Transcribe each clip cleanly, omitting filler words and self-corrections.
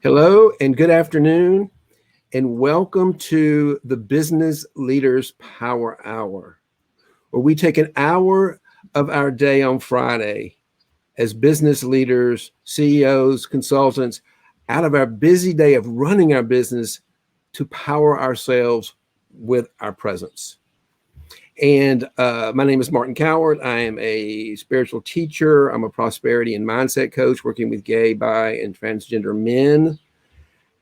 Hello and good afternoon, and welcome to the Business Leaders Power Hour, where we take an hour of our day on Friday as business leaders, CEOs, consultants, out of our busy day of running our business to power ourselves with our presence. And my name is Martin Coward. I am a spiritual teacher. I'm a prosperity and mindset coach working with gay, bi, and transgender men.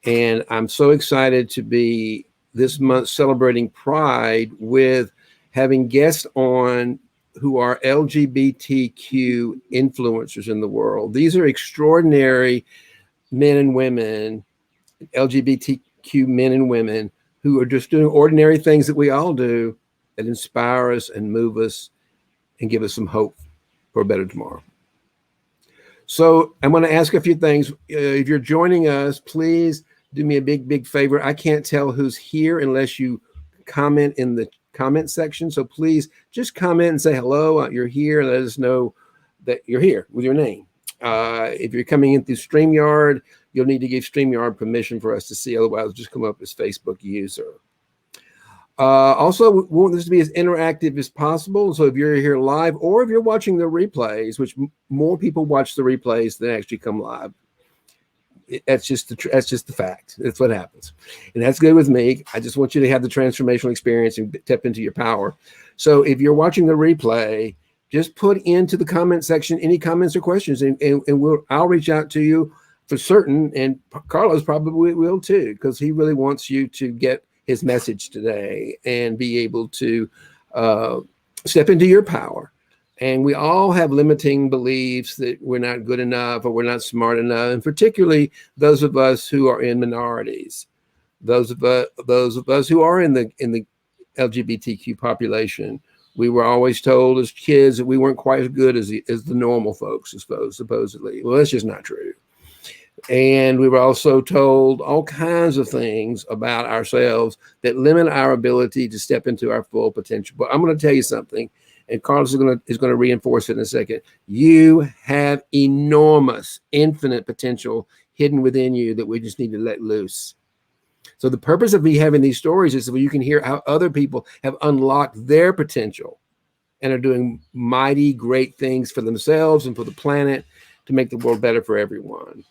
And I'm so excited to be this month celebrating Pride with having guests on who are LGBTQ influencers in the world. These are extraordinary men and women, LGBTQ men and women, who are just doing ordinary things that we all do that inspire us and move us and give us some hope for a better tomorrow. So I'm going to ask a few things. If you're joining us, please do me a big favor. I can't tell who's here unless you comment in the comment section. So please just comment and say hello. You're here. Let us know that you're here with your name. If you're coming in through StreamYard, you'll need to give StreamYard permission for us to see. Otherwise, just come up as Facebook user. Also, we want this to be as interactive as possible. So if you're here live or if you're watching the replays, which more people watch the replays than actually come live, that's just the fact. That's what happens. And that's good with me. I just want you to have the transformational experience and tap into your power. So if you're watching the replay, just put into the comment section any comments or questions, and I'll reach out to you for certain. And Carlos probably will too, because he really wants you to get his message today and be able to step into your power. And we all have limiting beliefs that we're not good enough or we're not smart enough, and particularly those of us who are in minorities, those of us who are in the LGBTQ population. We were always told as kids that we weren't quite as good as the normal folks, supposedly. Well, that's just not true. And we were also told all kinds of things about ourselves that limit our ability to step into our full potential. But I'm going to tell you something, and Carlos is going to reinforce it in a second. You have enormous, infinite potential hidden within you that we just need to let loose. So the purpose of me having these stories is so you can hear how other people have unlocked their potential and are doing mighty, great things for themselves and for the planet to make the world better for everyone.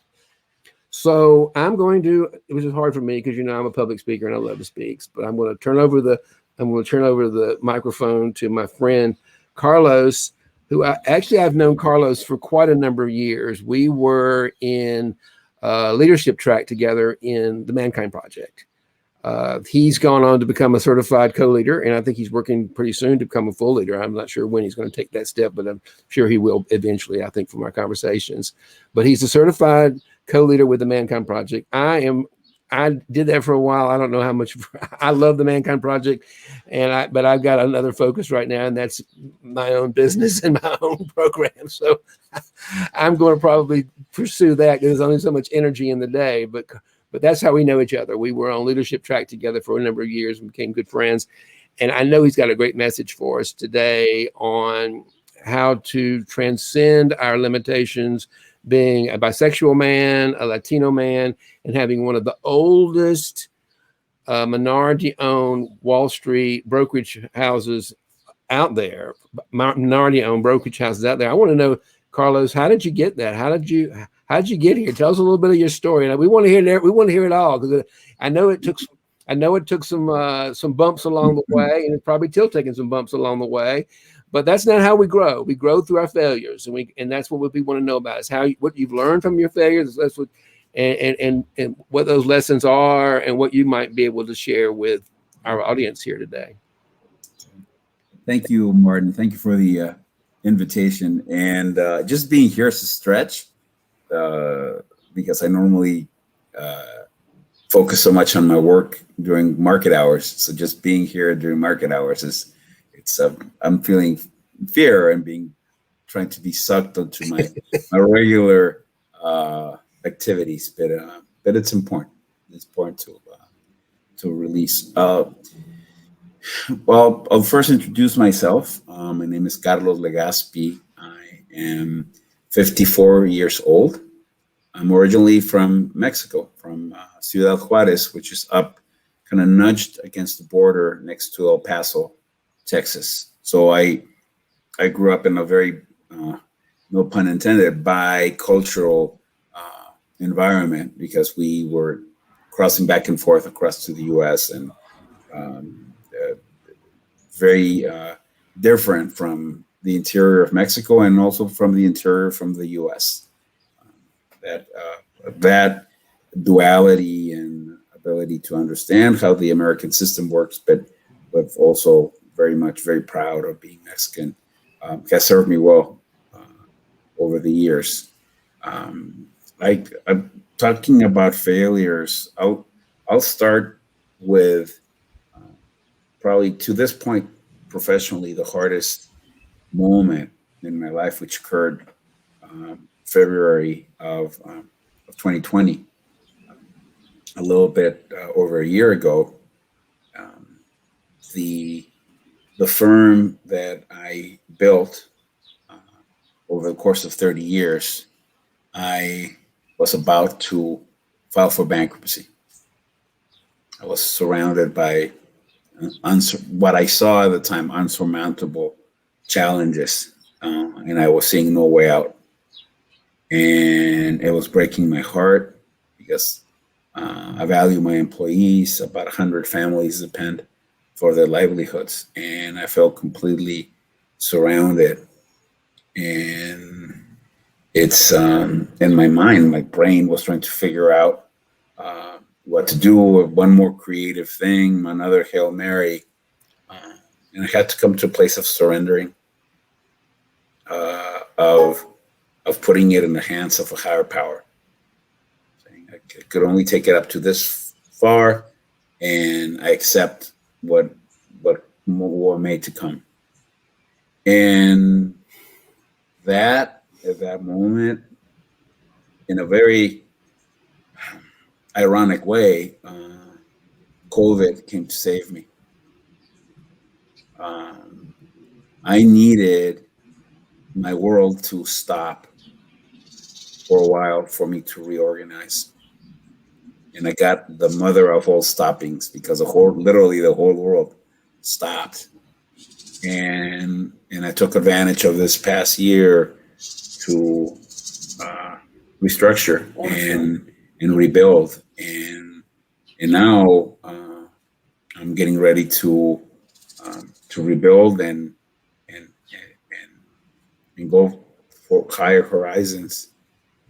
So I'm going to, which is hard for me because I'm a public speaker and I love to speak, but I'm going to turn over the microphone to my friend Carlos, who I've known Carlos for quite a number of years. We were in leadership track together in the Mankind Project. He's gone on to become a certified co-leader, and I think he's working pretty soon to become a full leader. I'm not sure when he's going to take that step, but I'm sure he will eventually, I think, from our conversations. But he's a certified co-leader with the Mankind Project. I did that for a while. I don't know how much. I love the Mankind Project, but I've got another focus right now, and that's my own business and my own program. So I'm going to probably pursue that because there's only so much energy in the day. But that's how we know each other. We were on leadership track together for a number of years and became good friends. And I know he's got a great message for us today on how to transcend our limitations, being a bisexual man, a Latino man, and having one of the oldest minority-owned Wall Street brokerage houses out there, minority-owned brokerage houses out there. I want to know, Carlos, how did you get that? How did you get here? Tell us a little bit of your story. And we want to hear that. We want to hear it all because I know it took some bumps along the way, and it's probably still taking some bumps along the way. But that's not how we grow. We grow through our failures, and that's what we want to know about is what you've learned from your failures. That's what, and what those lessons are, and what you might be able to share with our audience here today. Thank you, Martin. Thank you for the invitation, and just being here is a stretch because I normally focus so much on my work during market hours. So just being here during market hours I'm feeling fear and trying to be sucked into my regular activities, but it's important. It's important to release. Well, I'll first introduce myself. My name is Carlos Legaspy. I am 54 years old. I'm originally from Mexico, from from Ciudad Juarez, which is up, kind of nudged against the border next to El Paso, Texas. So I grew up in a very, no pun intended, bicultural environment, because we were crossing back and forth across to the U.S. and very different from the interior of Mexico and also from the interior from the U.S. That duality and ability to understand how the American system works, but also very proud of being Mexican, has served me well over the years. I'm talking about failures. I'll start with probably, to this point professionally, the hardest moment in my life, which occurred February of 2020, a little bit over a year ago. The firm that I built over the course of 30 years, I was about to file for bankruptcy. I was surrounded by what I saw at the time, unsurmountable challenges, and I was seeing no way out. And it was breaking my heart, because I value my employees. About 100 families depend for their livelihoods, and I felt completely surrounded. And it's in my mind, my brain was trying to figure out what to do, one more creative thing, another Hail Mary. And I had to come to a place of surrendering, of putting it in the hands of a higher power. Saying I could only take it up to this far, and I accept what more made to come. And that, at that moment, in a very ironic way, COVID came to save me. I needed my world to stop for a while for me to reorganize. And I got the mother of all stoppings, because literally the whole world stopped. And I took advantage of this past year to restructure and rebuild. And now I'm getting ready to rebuild and go for higher horizons.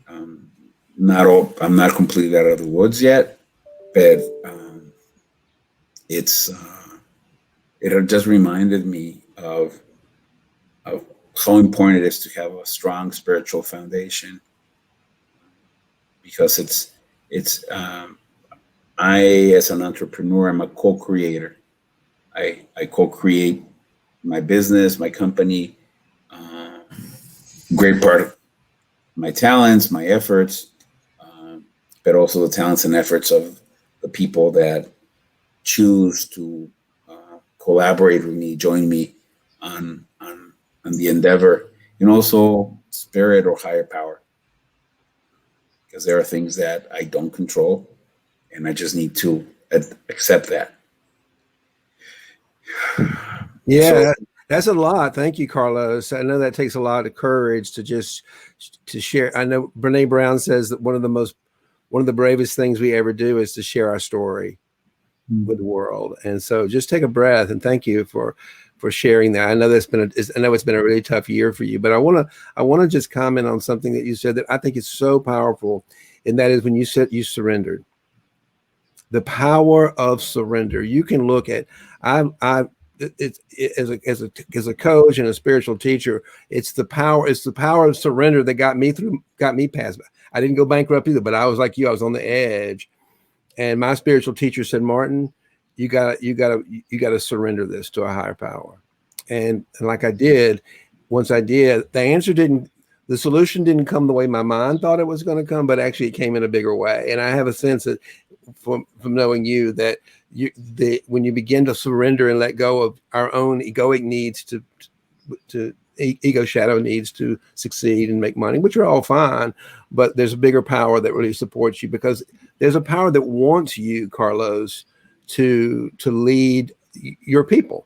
I'm not completely out of the woods yet, but it just reminded me of how important it is to have a strong spiritual foundation, because it's I, as an entrepreneur, I'm a co-creator. I co-create my business, my company, great part of my talents, my efforts, but also the talents and efforts of the people that choose to collaborate with me, join me on the endeavor, and also spirit or higher power. Because there are things that I don't control, and I just need to accept that. Yeah, that's a lot. Thank you, Carlos. I know that takes a lot of courage to share. I know Brene Brown says that one of the bravest things we ever do is to share our story with the world. And so just take a breath, and thank you for sharing that. I know it's been a really tough year for you, but I want to just comment on something that you said that I think is so powerful, and that is when you said you surrendered. The power of surrender. You can look at as a coach and a spiritual teacher, it's the power of surrender that got me past. I didn't go bankrupt either, but I was like you, I was on the edge. And my spiritual teacher said, Martin, you gotta surrender this to a higher power. And like I did, once I did, the solution didn't come the way my mind thought it was going to come, but actually it came in a bigger way. And I have a sense that from knowing you that when you begin to surrender and let go of our own egoic needs to ego shadow needs to succeed and make money, which are all fine. But there's a bigger power that really supports you, because there's a power that wants you, Carlos, to lead your people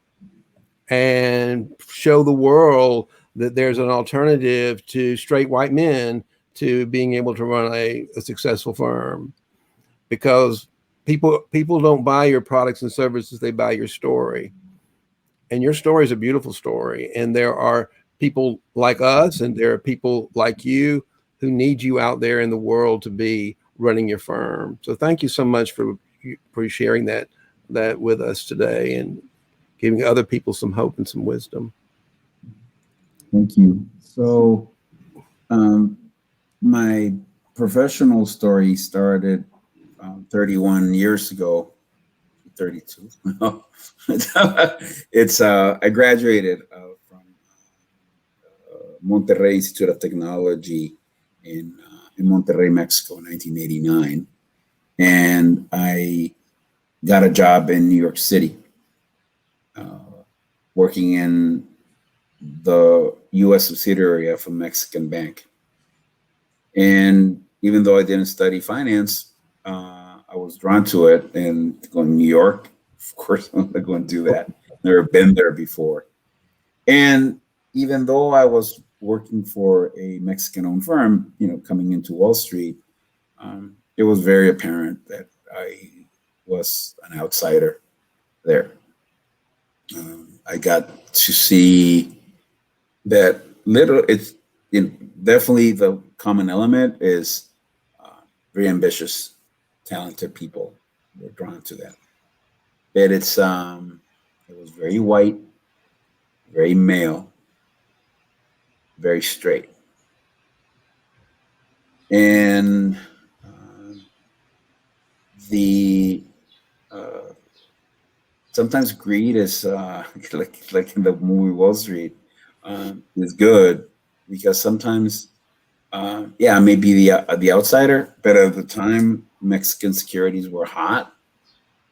and show the world that there's an alternative to straight white men to being able to run a successful firm. Because people don't buy your products and services, they buy your story. And your story is a beautiful story. And there are people like us, and there are people like you who need you out there in the world to be running your firm. So thank you so much for sharing that with us today and giving other people some hope and some wisdom. Thank you. So my professional story started 31 years ago. 32. I graduated from Monterrey Institute of Technology in Monterrey, Mexico, in 1989, and I got a job in New York City, working in the U.S. subsidiary of a Mexican bank. And even though I didn't study finance, I was drawn to it, and going to New York, of course, I'm not going to do that. Never been there before. And even though I was working for a Mexican-owned firm, coming into Wall Street, it was very apparent that I was an outsider there. I got to see that it's definitely the common element is very ambitious, talented people were drawn to that. But it was very white, very male, very straight. And sometimes greed is like in the movie Wall Street, is good, because sometimes maybe the outsider, but at the time Mexican Securities were hot,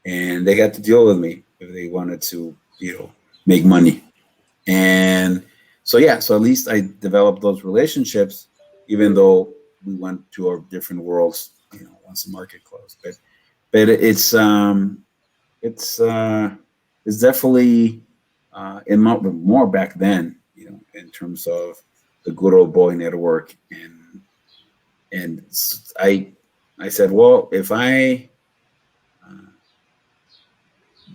and they got to deal with me if they wanted to, make money. And so at least I developed those relationships, even though we went to our different worlds, once the market closed. But it's definitely more back then, in terms of the good old boy network. And I said, well, if I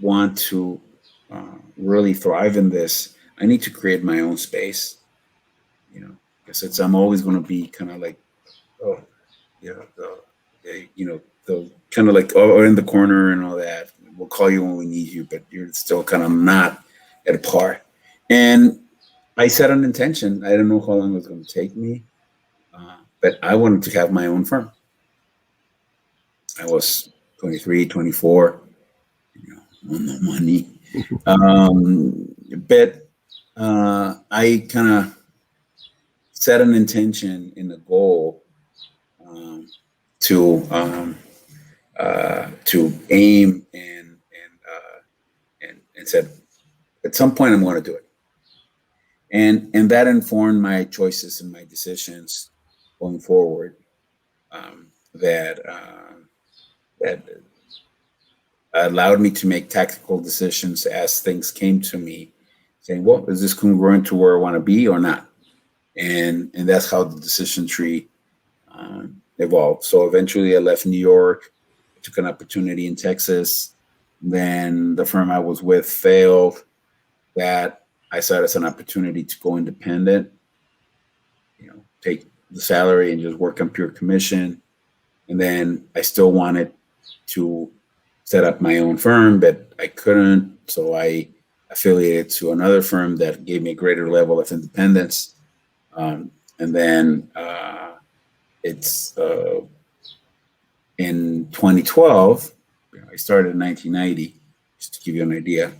want to really thrive in this, I need to create my own space, because I'm always going to be kind of like, the kind of like, in the corner and all that. We'll call you when we need you, but you're still kind of not at par. And I set an intention. I don't know how long it was going to take me, but I wanted to have my own firm. I was 23, 24, no money. But I kind of set an intention and a goal to aim and said, at some point I'm going to do it. And that informed my choices and my decisions going forward. That allowed me to make tactical decisions as things came to me, saying, well, is this congruent to where I want to be or not? And that's how the decision tree evolved. So eventually I left New York, took an opportunity in Texas. Then the firm I was with failed. That I saw it as an opportunity to go independent, take the salary and just work on pure commission. And then I still wanted to set up my own firm, but I couldn't. So I affiliated to another firm that gave me a greater level of independence. And then it's in 2012, I started in 1990, just to give you an idea.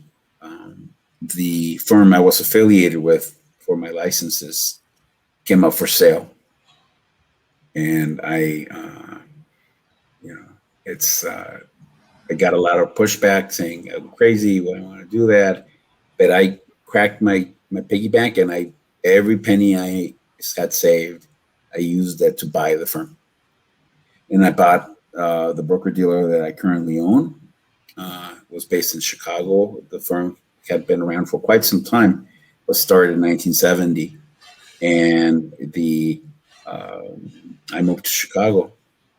The firm I was affiliated with for my licenses came up for sale. And I got a lot of pushback saying I'm crazy, why do I want to do that? But I cracked my piggy bank and I every penny I had saved, I used that to buy the firm. And I bought the broker dealer that I currently own. Was based in Chicago. The firm had been around for quite some time. It was started in 1970, and I moved to Chicago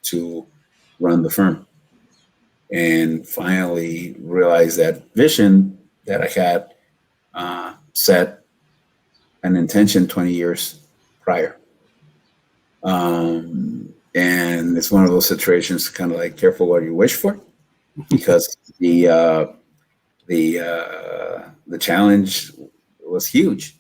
to run the firm, and finally realized that vision that I had set an intention 20 years prior. And it's one of those situations, kind of like careful what you wish for, because the challenge was huge.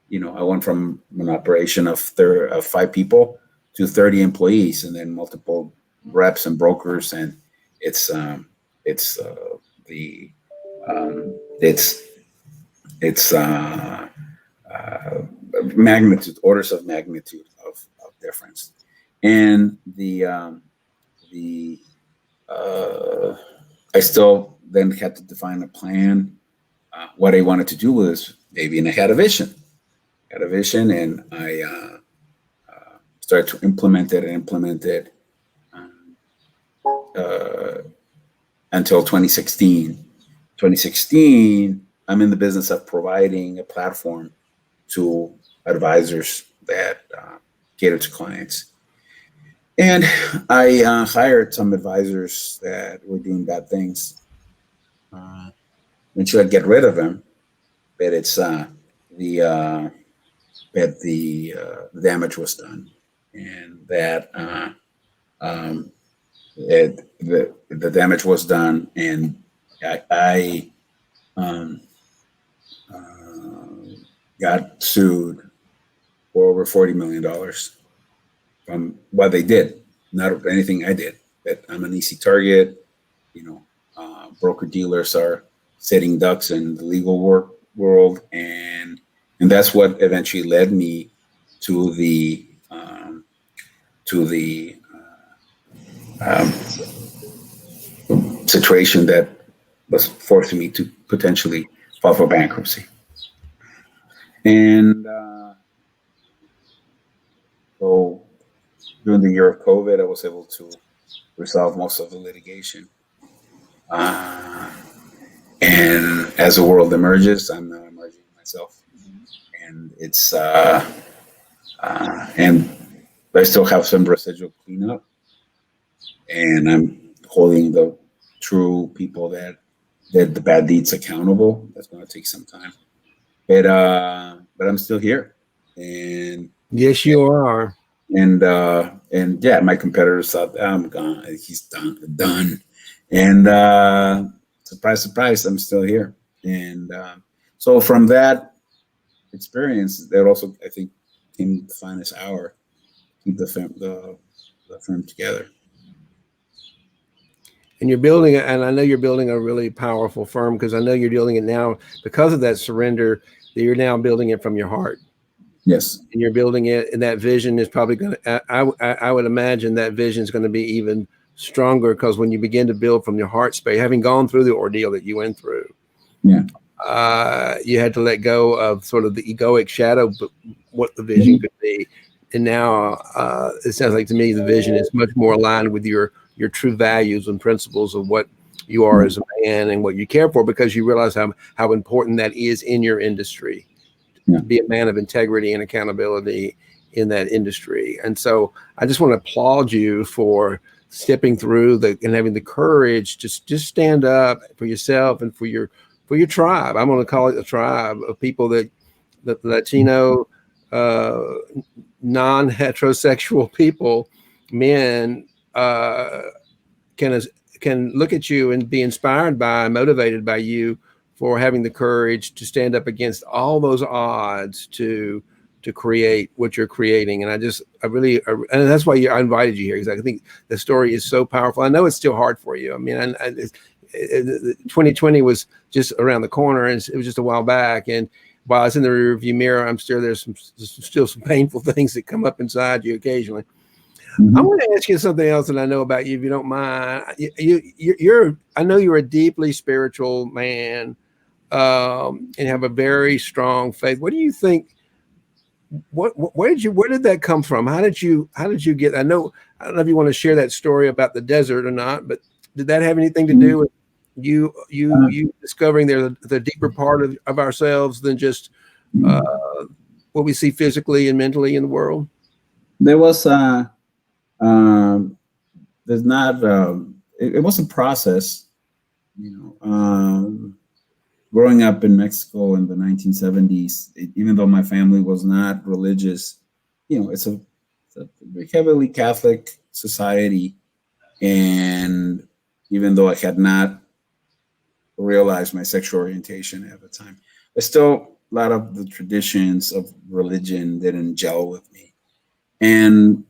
You know, I went from an operation of 5 people to 30 employees, and then multiple reps and brokers, and it's magnitude, orders of magnitude of difference. And I still then had to define a plan, what I wanted to do with this baby, and I had a vision, and I started to implement it until 2016. 2016, I'm in the business of providing a platform to advisors that cater to clients. And I hired some advisors that were doing bad things. Eventually, I'd get rid of them, but it's the damage was done, and that the damage was done, and I got sued for over $40 million from what they did, not anything I did. But I'm an easy target. You know, broker dealers are sitting ducks in the legal world, and that's what eventually led me to the situation that was forcing me to potentially file for bankruptcy. And so during the year of COVID, I was able to resolve most of the litigation. And as the world emerges, I'm now emerging myself. And it's and I still have some residual cleanup, and I'm holding the true people that did the bad deeds accountable. That's going to take some time, but I'm still here. And yes, you are. And yeah, my competitors thought, I'm gone. He's done. And surprise, surprise, I'm still here. And so from that experience, that also, I think, came the finest hour to keep the firm together. And you're building, and I know you're building a really powerful firm, because I know you're doing it now because of that surrender, that you're now building it from your heart. Yes. And you're building it, and that vision is probably going to, I would imagine that vision is going to be even stronger, because when you begin to build from your heart space, having gone through the ordeal that you went through, yeah, you had to let go of sort of the egoic shadow, but what the vision could be. And now it sounds like to me the vision is much more aligned with your true values and principles of what you are as a man and what you care for, because you realize how important that is in your industry. To be a man of integrity and accountability in that industry. And so I just want to applaud you for stepping through and having the courage to just stand up for yourself and for your tribe. I'm going to call it a tribe of people that Latino, non-heterosexual people, men, can look at you and be inspired by, motivated by you for having the courage to stand up against all those odds to create what you're creating. And and that's why I invited you here, because I think the story is so powerful. I know it's still hard for you. I mean, 2020 was just around the corner, and it was just a while back. And while it's in the rearview mirror, I'm sure there's still some painful things that come up inside you occasionally. Mm-hmm. I want to ask you something else that I know about you, if you don't mind. I know you're a deeply spiritual man, and have a very strong faith. What do you think where did that come from? How did you get? I don't know if you want to share that story about the desert or not, but did that have anything to do with you discovering the deeper part of ourselves than just what we see physically and mentally in the world? There was there's not it was a process, growing up in Mexico in the 1970s, even though my family was not religious, it's a heavily Catholic society. And even though I had not realized my sexual orientation at the time, there's still a lot of the traditions of religion didn't gel with me. And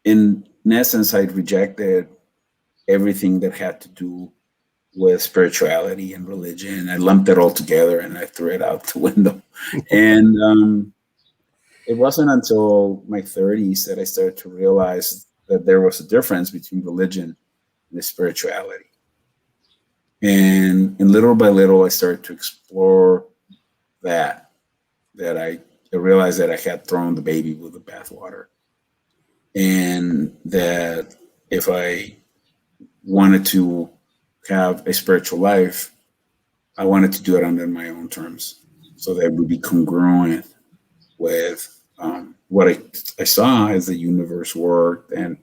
in essence, I rejected everything that had to do with spirituality and religion. I lumped it all together and I threw it out the window. And it wasn't until my 30s that I started to realize that there was a difference between religion and spirituality. And little by little, I started to explore that I realized that I had thrown the baby with the bathwater. And that if I wanted to have a spiritual life, I wanted to do it under my own terms, so that it would be congruent with what I saw as the universe worked, and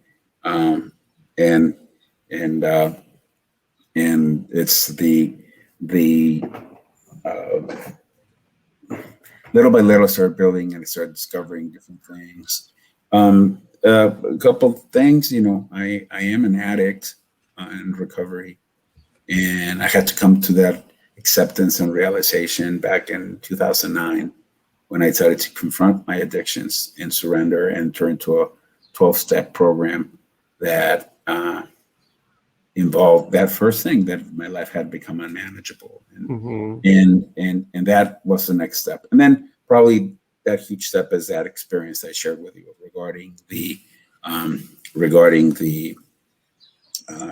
it's the little by little I started building and I started discovering different things. A couple of things, I am an addict in recovery, and I had to come to that acceptance and realization back in 2009 when I started to confront my addictions and surrender and turn to a 12-step program that involved that first thing, that my life had become unmanageable. And that was the next step. And then probably that huge step is that experience I shared with you regarding the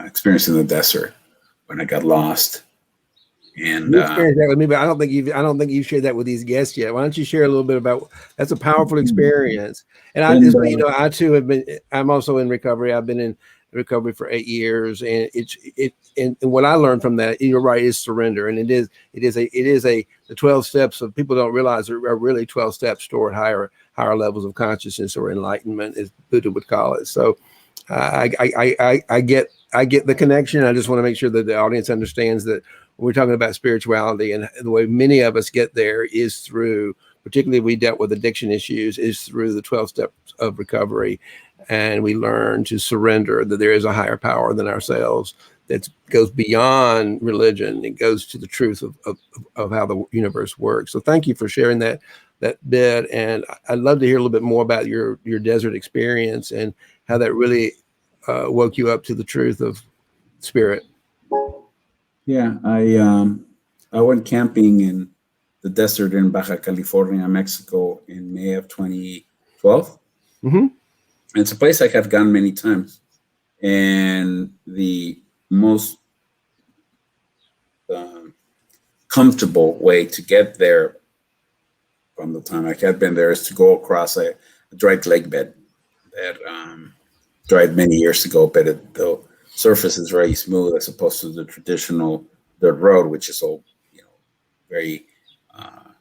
experience in the desert when I got lost. And you experienced that with me, but I don't think you've shared that with these guests yet. Why don't you share a little bit about? That's a powerful experience. And I too have been. I'm also in recovery. I've been in recovery for 8 years, and and what I learned from that, you're right, is surrender. And it is the 12 steps of, people don't realize there are really 12 steps toward higher levels of consciousness or enlightenment, as Buddha would call it. So I get the connection. I just want to make sure that the audience understands that we're talking about spirituality, and the way many of us get there is through, particularly if we dealt with addiction issues, is through the 12 steps of recovery. And we learn to surrender, that there is a higher power than ourselves that goes beyond religion. It goes to the truth of how the universe works. So thank you for sharing that bit. And I'd love to hear a little bit more about your desert experience and how that really woke you up to the truth of spirit. Yeah, I went camping in the desert in Baja California, Mexico in May of 2012. Mm-hmm. It's a place I have gone many times. And the most comfortable way to get there from the time I had been there is to go across a dried lake bed that dried many years ago, but the surface is very smooth as opposed to the traditional dirt road, which is all very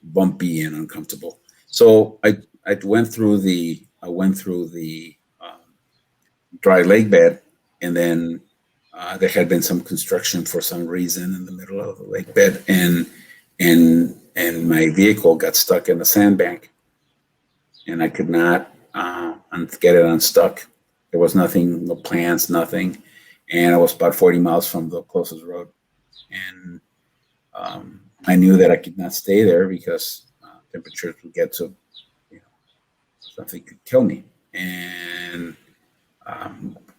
bumpy and uncomfortable. So I went through the dry lake bed, and then there had been some construction for some reason in the middle of the lake bed, and my vehicle got stuck in the sandbank, and I could not get it unstuck. There was nothing, no plants, nothing. And I was about 40 miles from the closest road. And I knew that I could not stay there because temperatures would get to, something could kill me. And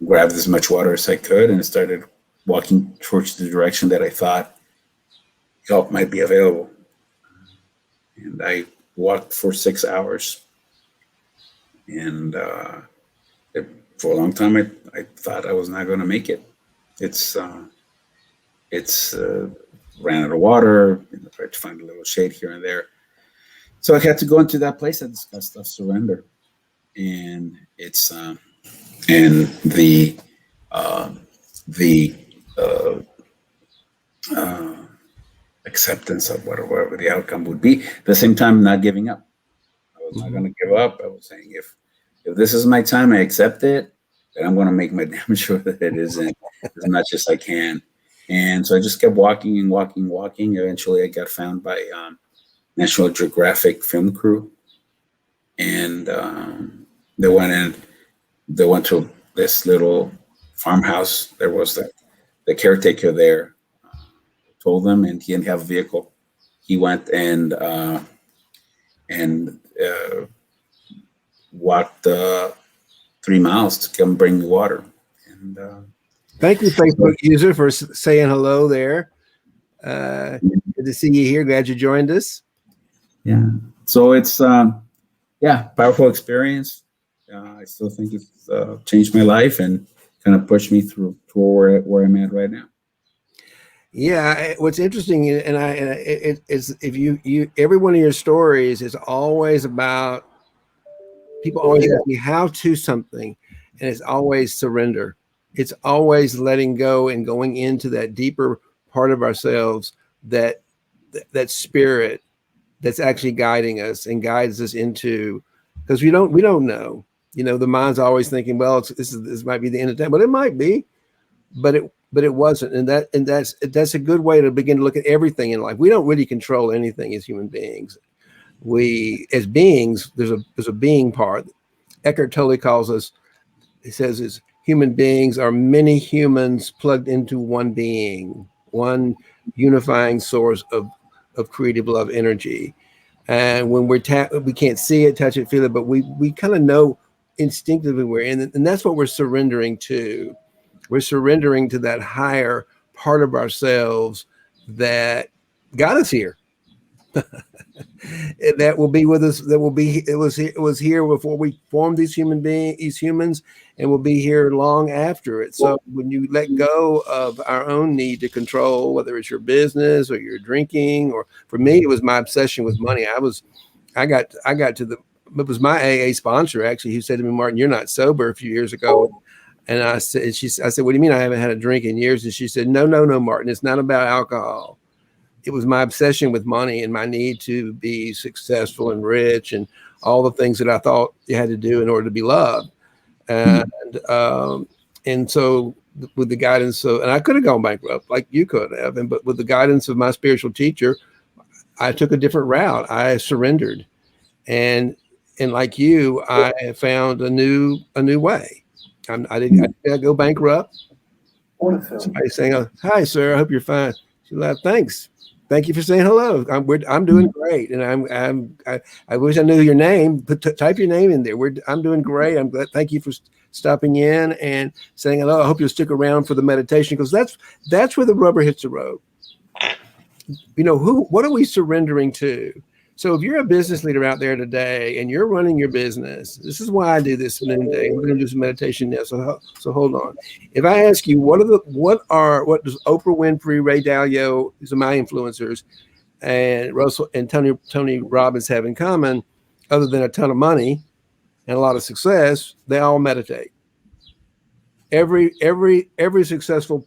grabbed as much water as I could and started walking towards the direction that I thought help might be available. And I walked for 6 hours. And for a long time, I thought I was not going to make it. It's ran out of water. Tried to find a little shade here and there. So I had to go into that place and discuss of surrender, and it's and the acceptance of whatever the outcome would be. At the same time, not giving up. I was not going to give up. I was saying, if this is my time, I accept it, and I'm going to make my damn sure that it isn't as much as I can. And so I just kept walking and walking, walking. Eventually, I got found by National Geographic film crew, and they went to this little farmhouse. There was the caretaker there. Told them, and he didn't have a vehicle. He went and walked 3 miles to come bring me water. And thank you, Facebook user, for saying hello there. Good to see you here. Glad you joined us. Yeah. So it's powerful experience. I still think it's changed my life and kind of pushed me through to where I'm at right now. Yeah, what's interesting, it's if you every one of your stories is always about, people always ask me how to something, and it's always surrender. It's always letting go and going into that deeper part of ourselves, that spirit that's actually guiding us and guides us into, because we don't know. The mind's always thinking, well, this might be the end of time, but it might be, but it wasn't, and that's a good way to begin to look at everything in life. We don't really control anything as human beings. We, as beings, there's a being part. Eckhart Tolle calls us. He says, "Is human beings are many humans plugged into one being, one unifying source of creative love energy." And when we can't see it, touch it, feel it, but we kind of know instinctively we're in it, and that's what we're surrendering to. We're surrendering to that higher part of ourselves that got us here. That will be with us. It was here before we formed these humans, and will be here long after it. So when you let go of our own need to control, whether it's your business or your drinking, or for me, it was my obsession with money. I got to it was my AA sponsor actually who said to me, "Martin, you're not sober," a few years ago. And I said, "What do you mean I haven't had a drink in years?" And she said, No, Martin, it's not about alcohol. It was my obsession with money and my need to be successful and rich and all the things that I thought you had to do in order to be loved. And so with the guidance of, and I could have gone bankrupt like you could have, but with the guidance of my spiritual teacher, I took a different route. I surrendered. And like you, I found a new way. I didn't go bankrupt. Somebody saying, "Hi, sir. I hope you're fine." She laughed. "Thanks. Thank you for saying hello. I'm doing great, and I wish I knew your name. Type your name in there. I'm doing great. I'm glad. Thank you for stopping in and saying hello. I hope you'll stick around for the meditation, because that's where the rubber hits the road. What are we surrendering to? So if you're a business leader out there today and you're running your business, this is why I do this noonday. We're going to do some meditation now. So hold on. If I ask you, what does Oprah Winfrey, Ray Dalio, these are my influencers, and Russell and Tony Robbins have in common, other than a ton of money and a lot of success? They all meditate. Every successful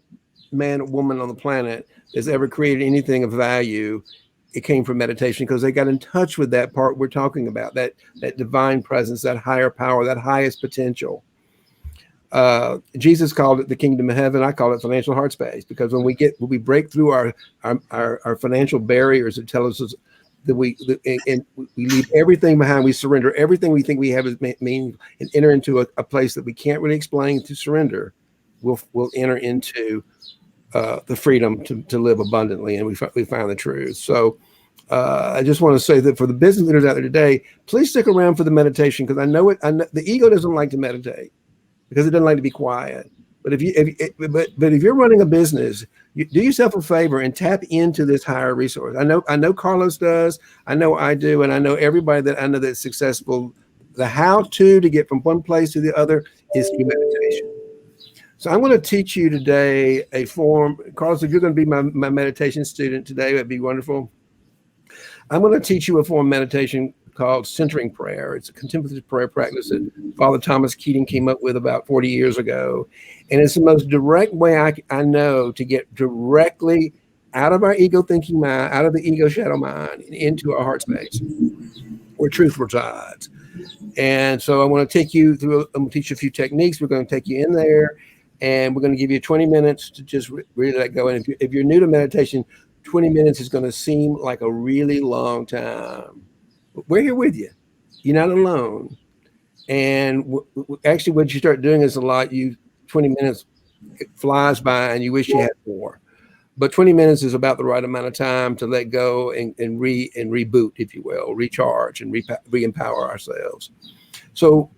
man or woman on the planet that's ever created anything of value, it came from meditation, because they got in touch with that part we're talking about, that divine presence, that higher power, that highest potential. Jesus called it the kingdom of heaven. I call it financial heart space, because when we break through our financial barriers that tell us that we leave everything behind, we surrender everything we think we have as meaning, and enter into a place that we can't really explain to surrender, we'll enter into the freedom to live abundantly, and we find the truth. So I just want to say that for the business leaders out there today, please stick around for the meditation, because I know the ego doesn't like to meditate because it doesn't like to be quiet. But if you're running a business, you do yourself a favor and tap into this higher resource. I know Carlos does. I know I do, and I know everybody that I know that's successful. The how-to to get from one place to the other is through meditation. So I'm going to teach you today a form. Carlos, if you're going to be my meditation student today, that'd be wonderful. I'm going to teach you a form of meditation called centering prayer. It's a contemplative prayer practice that Father Thomas Keating came up with about 40 years ago. And it's the most direct way I know to get directly out of our ego thinking mind, out of the ego shadow mind, and into our heart space where truth resides. And so I want to take you through, I'm going to teach you a few techniques. We're going to take you in there, and we're going to give you 20 minutes to just really let go. And if you're new to meditation, 20 minutes is going to seem like a really long time. But we're here with you. You're not alone. And actually, what you start doing is 20 minutes flies by and you wish you had more. But 20 minutes is about the right amount of time to let go and reboot, if you will, recharge and re-empower ourselves. So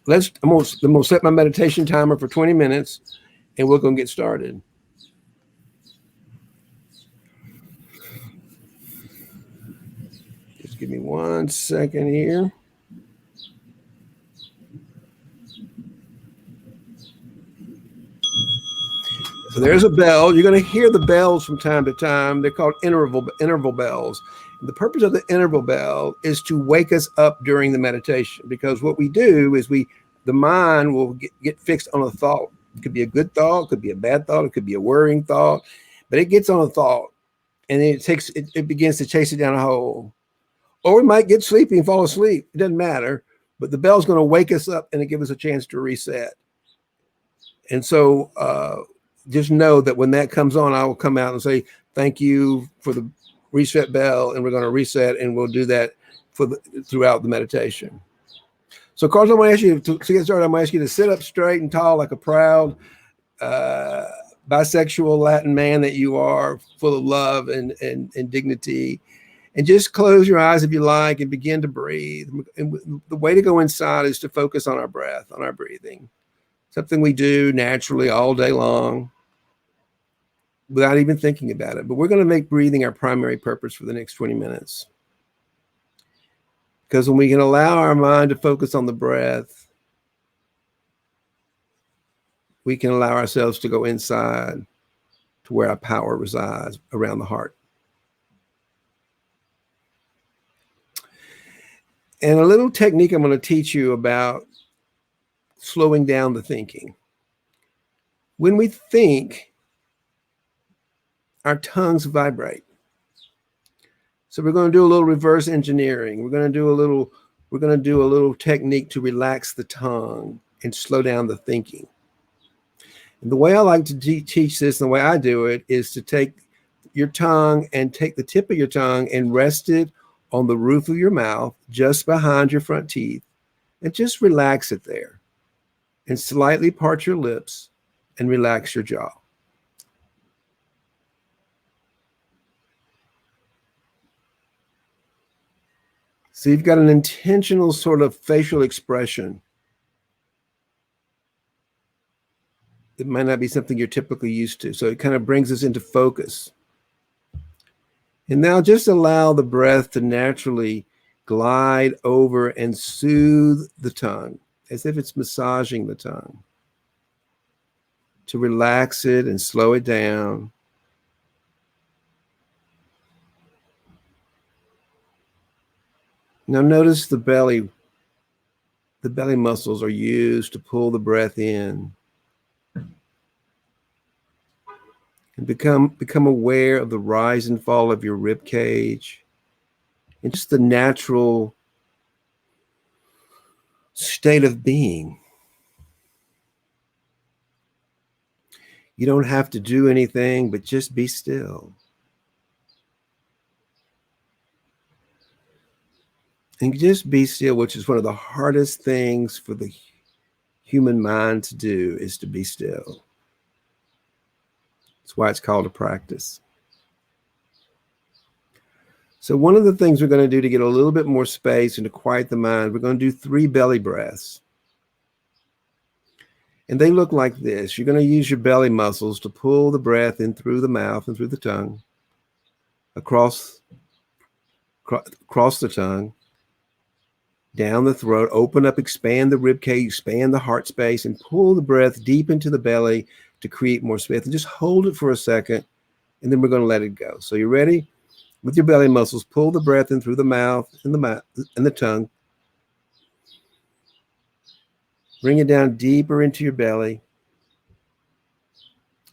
I'm gonna set my meditation timer for 20 minutes, and we're gonna get started. Just give me 1 second here. So there's a bell. You're going to hear the bells from time to time. They're called interval bells. And the purpose of the interval bell is to wake us up during the meditation, because what we do is the mind will get fixed on a thought. It could be a good thought, it could be a bad thought, it could be a worrying thought, but it gets on a thought and it begins to chase it down a hole. Or we might get sleepy and fall asleep. It doesn't matter, but the bell's going to wake us up and give us a chance to reset. And so, just know that when that comes on, I will come out and say, thank you for the reset bell. And we're going to reset, and we'll do that throughout the meditation. So Carlos, I'm going to ask you to get started. I'm going to ask you to sit up straight and tall like a proud bisexual Latin man that you are, full of love and dignity. And just close your eyes if you like and begin to breathe. And the way to go inside is to focus on our breath, on our breathing. Something we do naturally all day long without even thinking about it. But we're going to make breathing our primary purpose for the next 20 minutes. Because when we can allow our mind to focus on the breath, we can allow ourselves to go inside to where our power resides, around the heart. And a little technique I'm going to teach you about slowing down the thinking. When we think, our tongues vibrate. So we're going to do a little reverse engineering. We're going to do a little technique to relax the tongue and slow down the thinking. And the way I like to teach this, and the way I do it, is to take your tongue and take the tip of your tongue and rest it on the roof of your mouth, just behind your front teeth, and just relax it there. And slightly part your lips and relax your jaw. So you've got an intentional sort of facial expression. It might not be something you're typically used to. So it kind of brings us into focus. And now just allow the breath to naturally glide over and soothe the tongue, as if it's massaging the tongue, to relax it and slow it down. Now notice the belly muscles are used to pull the breath in. And become aware of the rise and fall of your rib cage and just the natural state of being. You don't have to do anything, but just be still. And just be still, which is one of the hardest things for the human mind to do, is to be still. That's why it's called a practice. So one of the things we're going to do to get a little bit more space and to quiet the mind, we're going to do 3 belly breaths. And they look like this. You're going to use your belly muscles to pull the breath in through the mouth and through the tongue, across the tongue, down the throat, open up, expand the rib cage, expand the heart space, and pull the breath deep into the belly to create more space. And just hold it for a second, and then we're going to let it go. So you ready? With your belly muscles, pull the breath in through the mouth and the tongue. Bring it down deeper into your belly.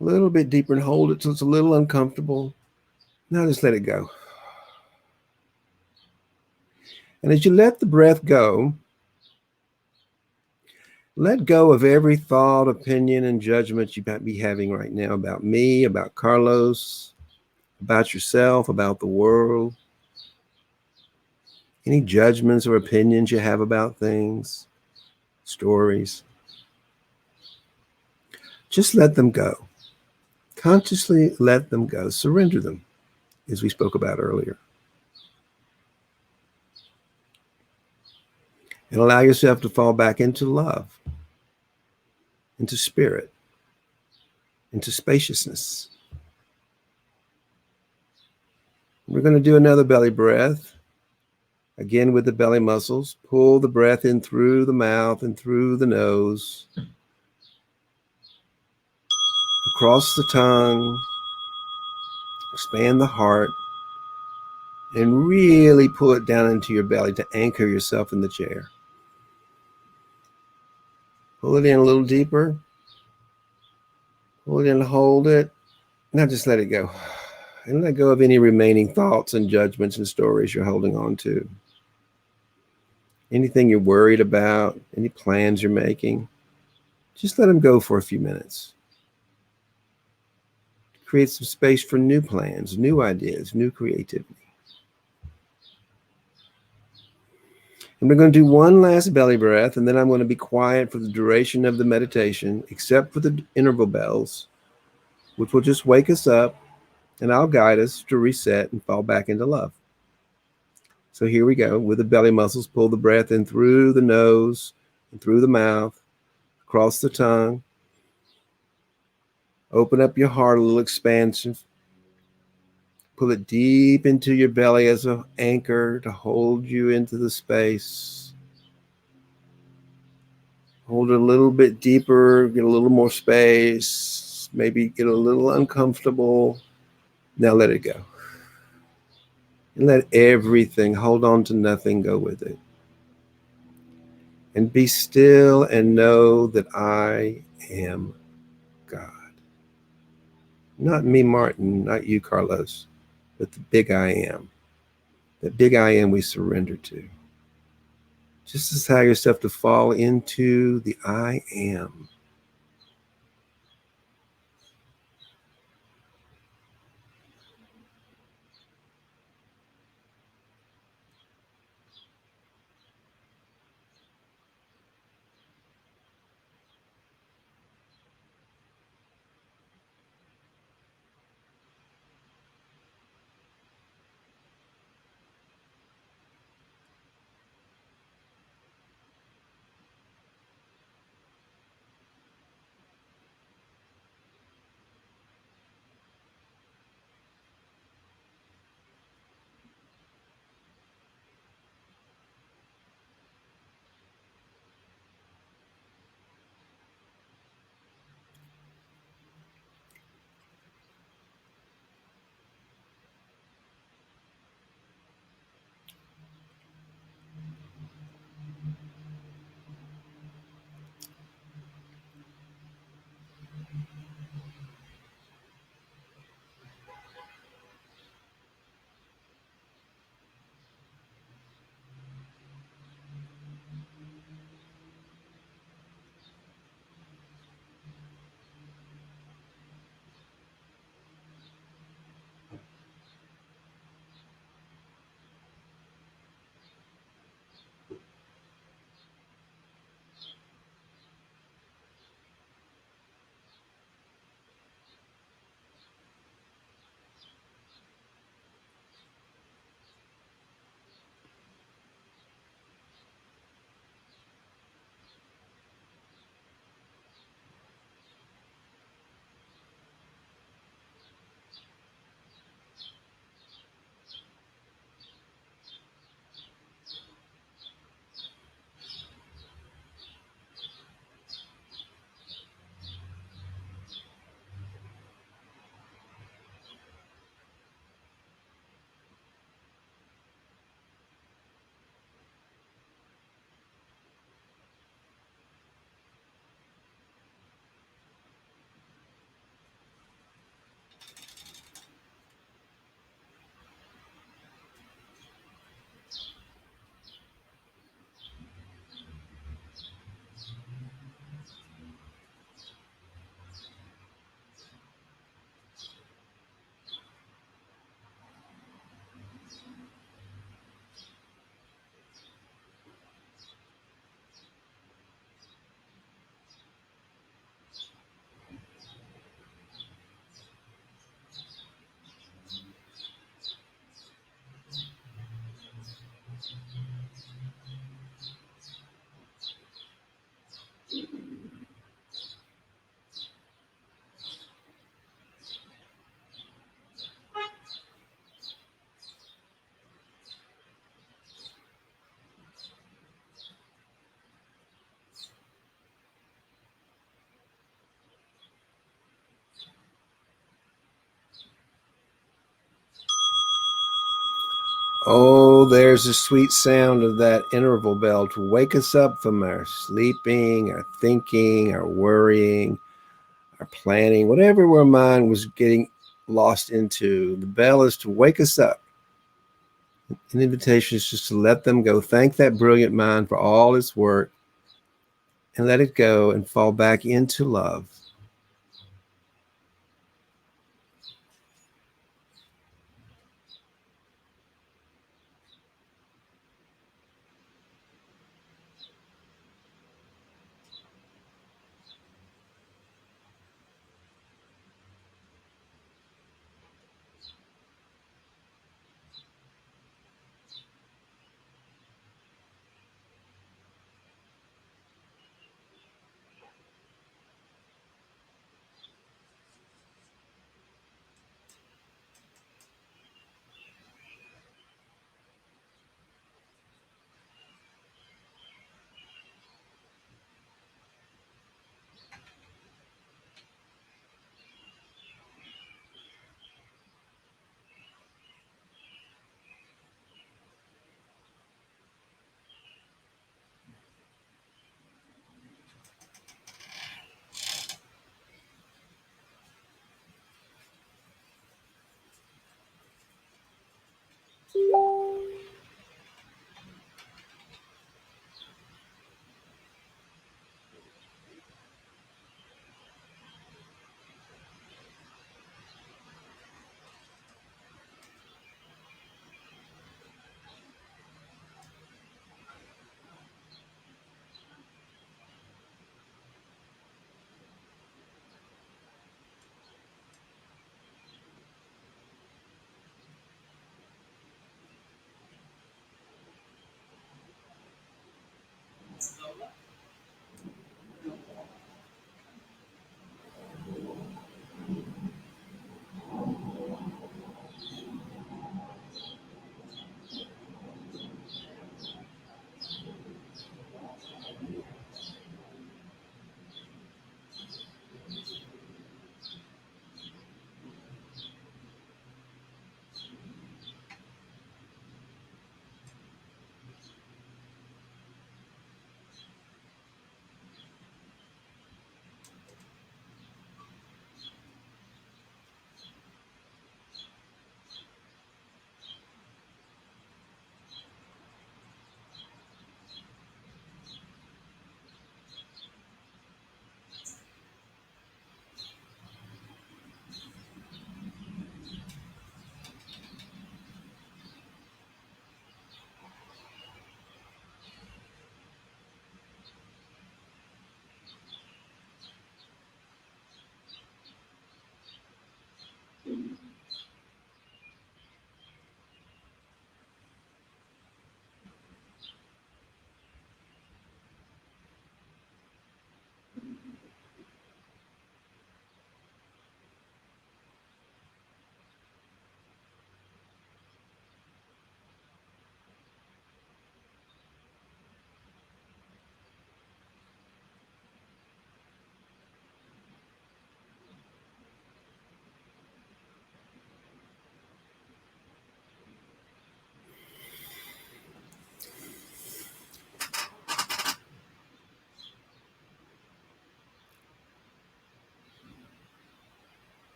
A little bit deeper and hold it till it's a little uncomfortable. Now just let it go. And as you let the breath go, let go of every thought, opinion, and judgment you might be having right now about me, about Carlos, about yourself, about the world. Any judgments or opinions you have about things, stories. Just let them go. Consciously let them go. Surrender them, as we spoke about earlier. And allow yourself to fall back into love, into spirit, into spaciousness. We're going to do another belly breath. Again with the belly muscles. Pull the breath in through the mouth and through the nose. Across the tongue. Expand the heart. And really pull it down into your belly to anchor yourself in the chair. Pull it in a little deeper. Pull it in, hold it. Now just let it go. And let go of any remaining thoughts and judgments and stories you're holding on to. Anything you're worried about, any plans you're making, just let them go for a few minutes. Create some space for new plans, new ideas, new creativity. And we're going to do one last belly breath, and then I'm going to be quiet for the duration of the meditation, except for the interval bells, which will just wake us up, and I'll guide us to reset and fall back into love. So here we go. With the belly muscles, pull the breath in through the nose and through the mouth, across the tongue. Open up your heart, a little expansion. Pull it deep into your belly as an anchor to hold you into the space. Hold it a little bit deeper, get a little more space, maybe get a little uncomfortable. Now let it go. And let everything, hold on to nothing, go with it. And be still and know that I am God. Not me, Martin, not you, Carlos, but the big I am. The big I am we surrender to. Just allow yourself to fall into the I am. Oh, there's the sweet sound of that interval bell to wake us up from our sleeping, our thinking, our worrying, our planning, whatever our mind was getting lost into. The bell is to wake us up. An invitation is just to let them go. Thank that brilliant mind for all its work and let it go and fall back into love.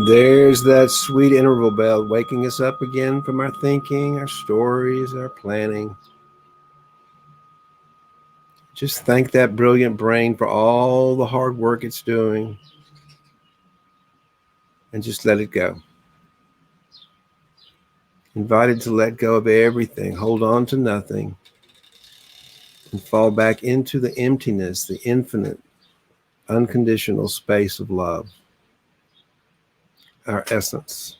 There's that sweet interval bell waking us up again from our thinking, our stories, our planning. Just thank that brilliant brain for all the hard work it's doing and just let it go. Invited to let go of everything, hold on to nothing, and fall back into the emptiness, the infinite, unconditional space of love, our essence.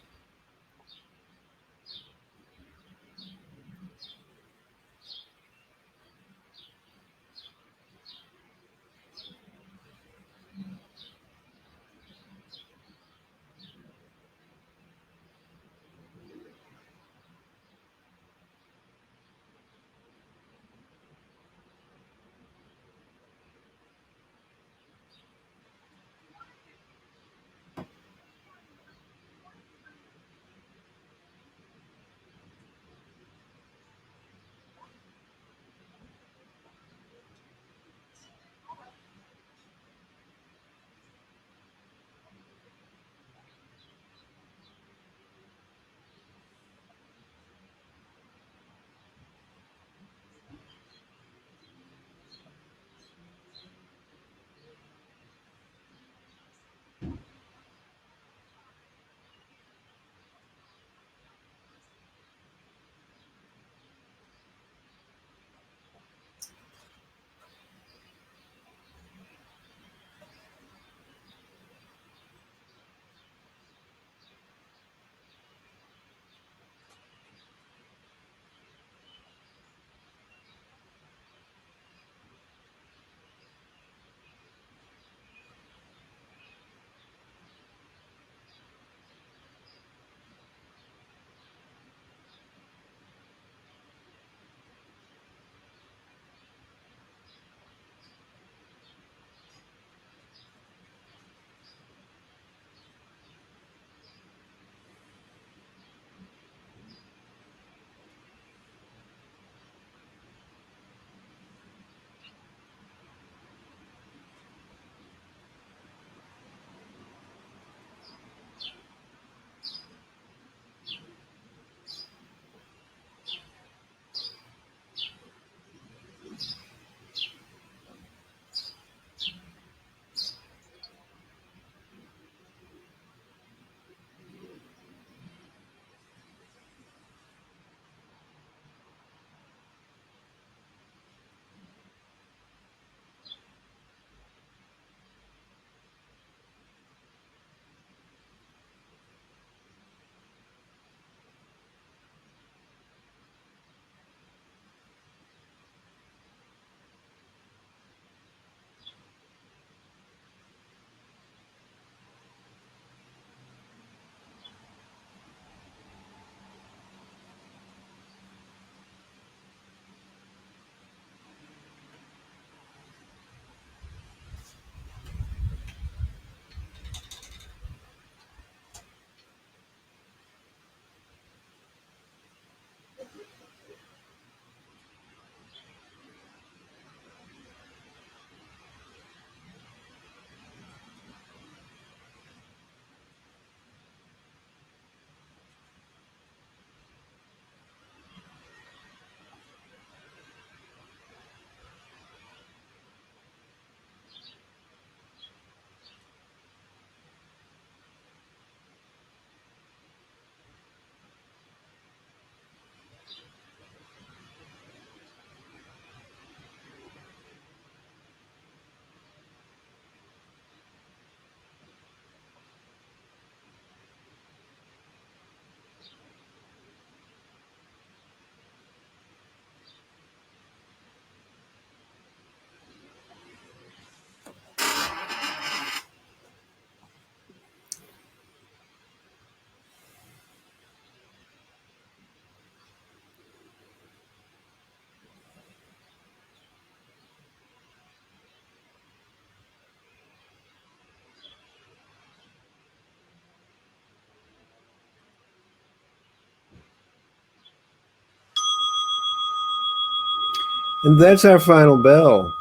And that's our final bell.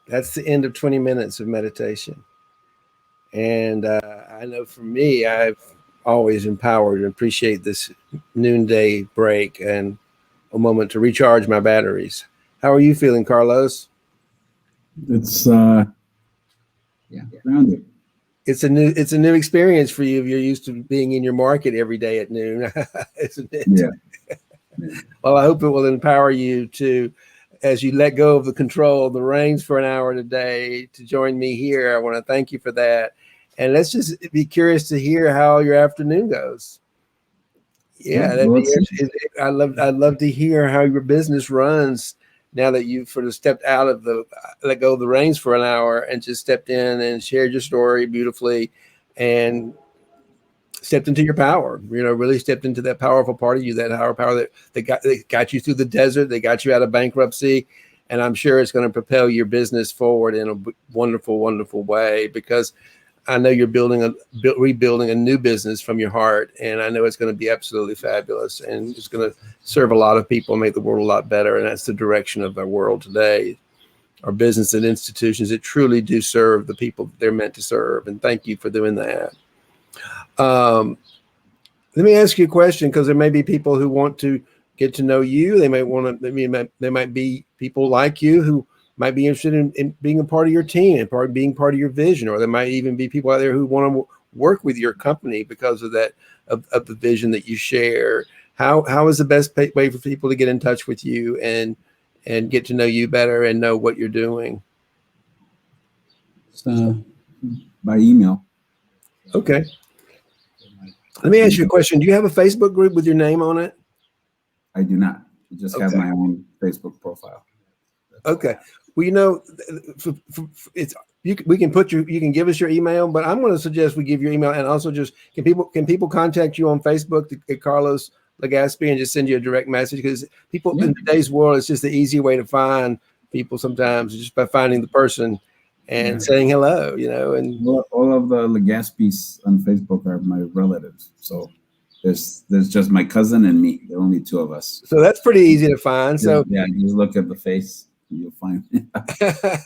That's the end of 20 minutes of meditation. And I know for me, I've always empowered and appreciate this noonday break and a moment to recharge my batteries. How are you feeling, Carlos? It's grounded. It's a new experience for you if you're used to being in your market every day at noon, isn't it? Yeah. Well, I hope it will empower you to, as you let go of the control, the reins for an hour today, to join me here. I want to thank you for that. And let's just be curious to hear how your afternoon goes. Yeah, I'd love to hear how your business runs now that you've sort of stepped out of let go of the reins for an hour and just stepped in and shared your story beautifully and stepped into your power, really stepped into that powerful part of you, that higher power that got you through the desert, that got you out of bankruptcy. And I'm sure it's going to propel your business forward in a wonderful, wonderful way, because I know you're rebuilding a new business from your heart. And I know it's going to be absolutely fabulous. And it's going to serve a lot of people, make the world a lot better. And that's the direction of our world today. Our business and institutions that truly do serve the people they're meant to serve. And thank you for doing that. Let me ask you a question, because there may be people who want to get to know you. They might be people like you who might be interested in being a part of your team and being part of your vision, or there might even be people out there who want to work with your company because of that, of the vision that you share. How is the best way for people to get in touch with you and get to know you better and know what you're doing? By email. Okay. Let me ask you a question. Do you have a Facebook group with your name on it? I do not. I just have my own Facebook profile. Okay. Well, we can you can give us your email, but I'm going to suggest we give your email, and also just can people contact you on Facebook at Carlos Legaspy and just send you a direct message, because people in today's world, it's just the easy way to find people sometimes, just by finding the person and saying hello, and all of the Legaspis on Facebook are my relatives. So there's just my cousin and me. There are only two of us. So that's pretty easy to find. So yeah, just look at the face. You'll find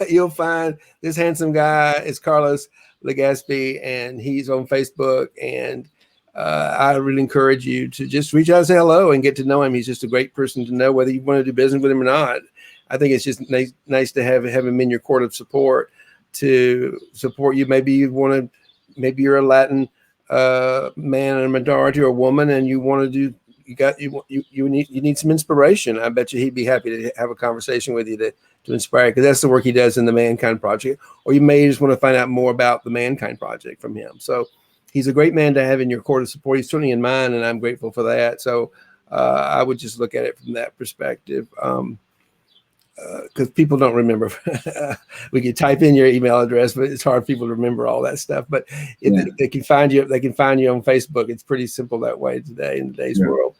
you'll find this handsome guy is Carlos Legaspy, and he's on Facebook. And I really encourage you to just reach out and say hello and get to know him. He's just a great person to know, whether you want to do business with him or not. I think it's just nice to have him in your court of support to support you. Maybe you're a Latin man and a minority or a woman, and you want to do. You need some inspiration. I bet you he'd be happy to have a conversation with you to inspire, because that's the work he does in the Mankind Project. Or you may just want to find out more about the Mankind Project from him. So he's a great man to have in your court of support. He's certainly in mine, and I'm grateful for that. So I would just look at it from that perspective. Because people don't remember. We can type in your email address, but it's hard for people to remember all that stuff. But they can find you. They can find you on Facebook. It's pretty simple that way today in today's world.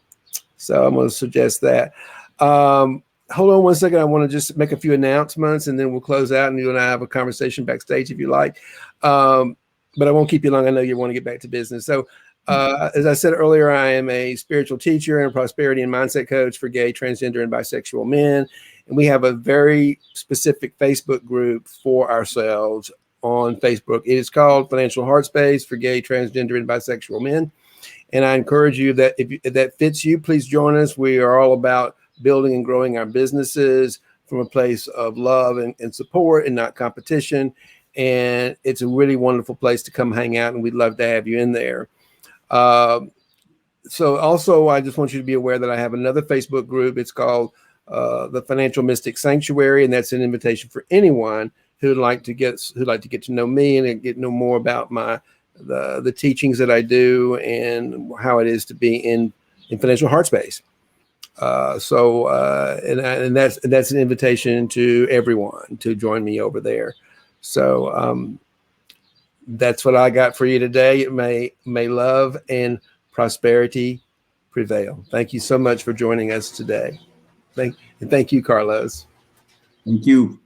So I'm going to suggest that. Hold on one second. I want to just make a few announcements, and then we'll close out, and you and I have a conversation backstage if you like. But I won't keep you long. I know you want to get back to business. So as I said earlier, I am a spiritual teacher and a prosperity and mindset coach for gay, transgender, and bisexual men. And we have a very specific Facebook group for ourselves on Facebook. It is called Financial Heart Space for Gay, Transgender, and Bisexual Men. And I encourage you that if that fits you, please join us. We are all about building and growing our businesses from a place of love and support and not competition. And it's a really wonderful place to come hang out, and we'd love to have you in there. So also, I just want you to be aware that I have another Facebook group. It's called the Financial Mystic Sanctuary, and that's an invitation for anyone who'd like to get to know me and get to know more about the teachings that I do and how it is to be in financial heart space. And that's an invitation to everyone to join me over there. So that's what I got for you today. May love and prosperity prevail. Thank you so much for joining us today. Thank you, Carlos. Thank you.